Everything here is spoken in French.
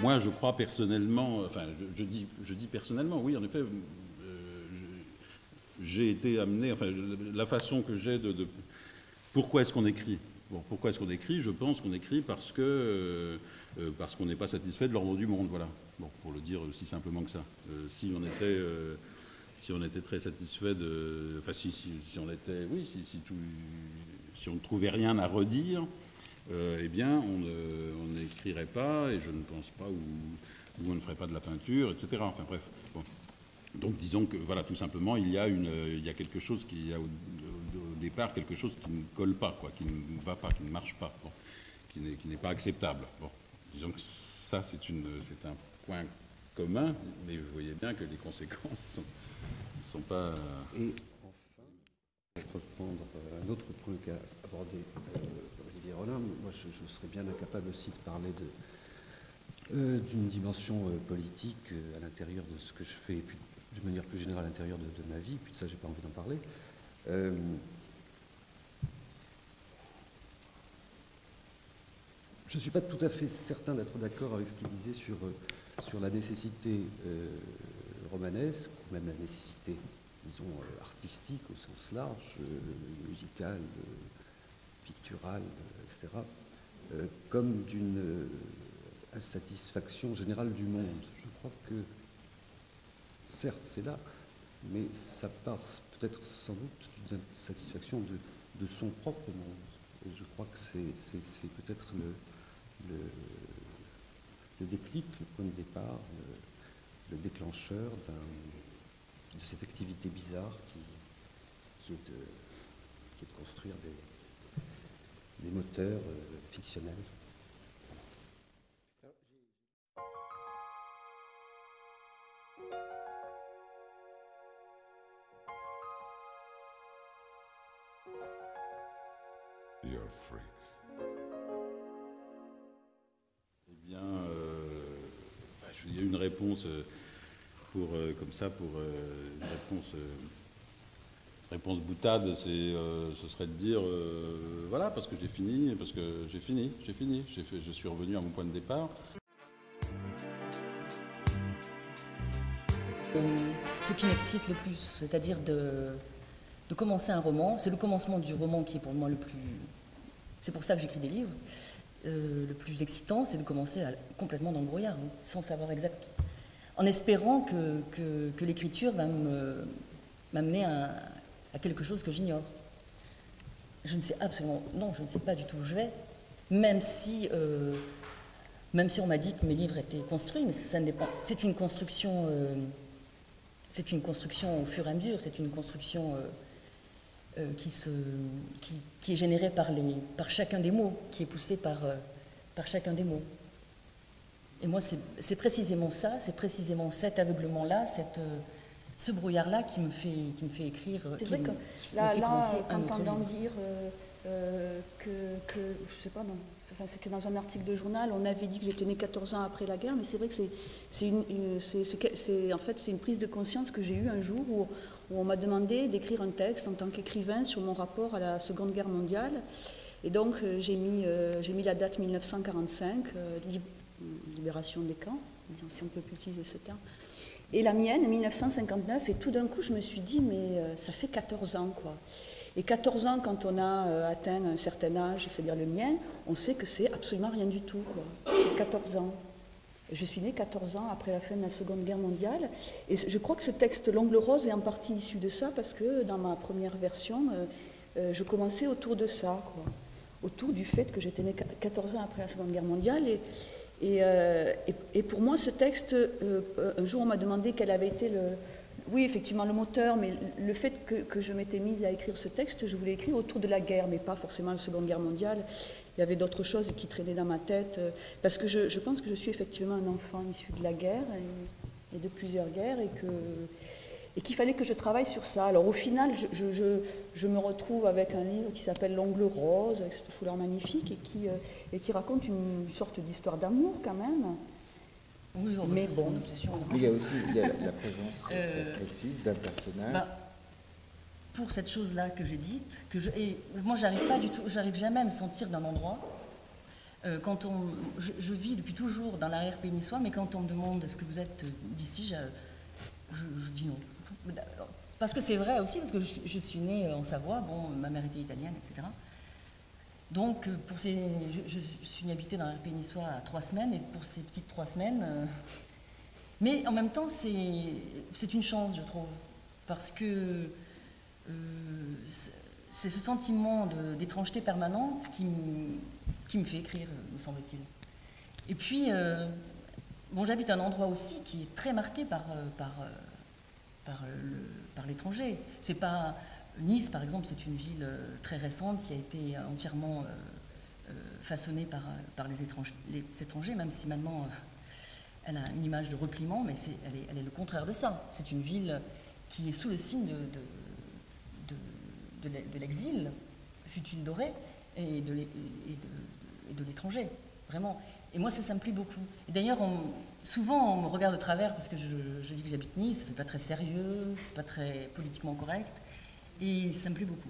moi, je crois personnellement, enfin, je dis personnellement, oui, en effet, j'ai été amené, enfin, la façon que j'ai pourquoi est-ce qu'on écrit? Bon, pourquoi est-ce qu'on écrit? Je pense qu'on écrit parce qu'on n'est pas satisfait de l'ordre du monde, voilà. Bon, pour le dire aussi simplement que ça. Si on était très satisfait de... Enfin, si on était... Oui, si on ne trouvait rien à redire, eh bien, on n'écrirait pas, et je ne pense pas, ou on ne ferait pas de la peinture, etc. Enfin, bref. Bon. Donc, disons que, voilà, tout simplement, il y a quelque chose qui a... Au départ, quelque chose qui ne colle pas, quoi, qui ne va pas, qui ne marche pas, bon, qui n'est pas acceptable. Bon, disons que ça, c'est un point commun, mais vous voyez bien que les conséquences ne sont pas... Et enfin, pour reprendre un autre point qu'a abordé Olivier Rollin, moi je serais bien incapable aussi de parler d'une dimension politique à l'intérieur de ce que je fais, et puis de manière plus générale à l'intérieur de ma vie, puis de ça j'ai pas envie d'en parler. Je ne suis pas tout à fait certain d'être d'accord avec ce qu'il disait sur la nécessité romanesque, ou même la nécessité, disons, artistique au sens large, musicale, picturale, etc., comme d'une insatisfaction générale du monde. Je crois que, certes, c'est là, mais ça part peut-être sans doute d'une insatisfaction de son propre monde. Et je crois que c'est peut-être le déclic, le point de départ, le déclencheur de cette activité bizarre qui est de construire des moteurs fictionnels. You're free. Eh bien, il y a une réponse comme ça, pour une réponse boutade, ce serait de dire, voilà, parce que j'ai fini, je suis revenu à mon point de départ. Ce qui m'excite le plus, c'est-à-dire de commencer un roman, c'est le commencement du roman qui est pour moi le plus... C'est pour ça que j'écris des livres. Le plus excitant, c'est de commencer complètement dans le brouillard, oui, sans savoir exact, en espérant que l'écriture va m'amener à quelque chose que j'ignore. Je ne sais absolument, non, je ne sais pas du tout où je vais, même si on m'a dit que mes livres étaient construits, mais ça n'est pas. C'est une construction au fur et à mesure, c'est une construction qui est générée par chacun des mots, qui est poussée par chacun des mots. Et moi, c'est précisément ça, c'est précisément cet aveuglement-là, ce brouillard-là qui me fait écrire. C'est vrai que là entendant dire que je sais pas, c'était dans un article de journal, on avait dit que j'étais née 14 ans après la guerre, mais c'est vrai que c'est une prise de conscience que j'ai eue un jour où on m'a demandé d'écrire un texte en tant qu'écrivain sur mon rapport à la Seconde Guerre mondiale. Et donc j'ai mis la date 1945, libération des camps, si on peut plus utiliser ce terme, et la mienne, 1959, et tout d'un coup je me suis dit, mais ça fait 14 ans, quoi. Et 14 ans, quand on a atteint un certain âge, c'est-à-dire le mien, on sait que c'est absolument rien du tout, quoi. 14 ans. Je suis née 14 ans après la fin de la Seconde Guerre mondiale, et je crois que ce texte L'Ongle Rose est en partie issu de ça, parce que dans ma première version, je commençais autour de ça, quoi. Autour du fait que j'étais née 14 ans après la Seconde Guerre mondiale, et pour moi, ce texte, un jour on m'a demandé quel avait été oui, effectivement, le moteur, mais le fait que je m'étais mise à écrire ce texte, je voulais écrire autour de la guerre, mais pas forcément la Seconde Guerre mondiale. Il y avait d'autres choses qui traînaient dans ma tête, parce que je pense que je suis effectivement un enfant issu de la guerre et de plusieurs guerres, et qu'il fallait que je travaille sur ça. Alors au final, je me retrouve avec un livre qui s'appelle L'Ongle Rose, avec cette fouleur magnifique, et qui raconte une sorte d'histoire d'amour quand même. Oui, mais bon, une obsession. Mais il y a aussi la présence précise d'un personnage. Pour cette chose-là que j'ai dite, et moi j'arrive jamais à me sentir d'un endroit. Je vis depuis toujours dans l'arrière-pays niçois, mais quand on me demande est-ce que vous êtes d'ici, je dis non. Parce que c'est vrai aussi, parce que je suis née en Savoie, bon, ma mère était italienne, etc. Donc, je suis venue habiter dans l'arrière-pays niçois à 3 semaines, et pour ces petites 3 semaines... mais en même temps, c'est une chance, je trouve, parce que c'est ce sentiment d'étrangeté permanente qui me fait écrire, me semble-t-il. Et puis, bon, j'habite un endroit aussi qui est très marqué par l'étranger. C'est pas Nice, par exemple, c'est une ville très récente qui a été entièrement façonnée par les étrangers, même si maintenant elle a une image de repliement, mais elle est le contraire de ça. C'est une ville qui est sous le signe de l'exil, fut une dorée, et de l'étranger, vraiment. Et moi, ça me plaît beaucoup. Et d'ailleurs, souvent, on me regarde de travers parce que je dis que j'habite Nice, ça fait pas très sérieux, c'est pas très politiquement correct, et ça me plaît beaucoup.